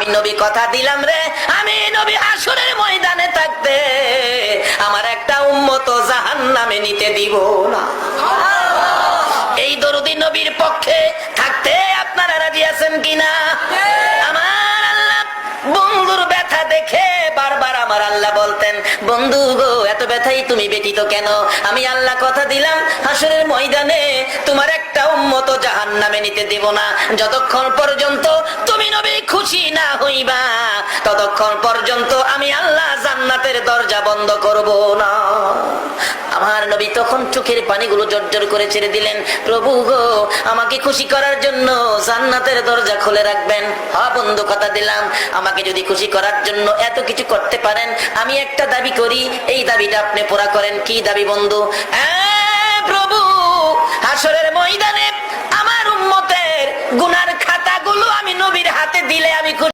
আমি নবী কথা দিলাম রে, আমি নবী হাসরের ময়দানে থাকতে আমার একটা উম্মত জাহান্নামে নিতে দিব না। এই দরুদি নবীর পক্ষে থাকতে আপনারা রাজি আছেন কিনা? আমার আল্লাহ বন্ধুর ব্যথা দেখে বারবার আমার আল্লাহ বলতেন, বন্ধু গো এত ব্যথাই তুমি ব্যতীত কেন? আমি আল্লাহ কথা দিলাম হাসরের ময়দানে তোমার একটা উম্মত জাহান্নামে নিতে দেব না। যতক্ষণ পর্যন্ত তুমি নবী খুশি না হইবা ততক্ষণ পর্যন্ত আমি আল্লাহ জান্নাতের দরজা বন্ধ করব না। আমার নবী তখন চোখের পানিগুলো জর্জর করে ছেড়ে দিলেন, প্রভু গো আমাকে খুশি করার জন্য জান্নাতের দরজা খুলে রাখবেন। হ্যাঁ বন্ধু কথা দিলাম, আমাকে যদি খুশি করার জন্য এত কিছু করতে পারেন, আমি একটা দাবি করি, এই দাবিটা আপনি পুরা করেন। কি দাবি বন্ধু? প্রভু হাসরের ময়দানে আমার উম্মতের গুনার খাতাগুলো আমি নবীর হাতে দিলে আমি খুশি।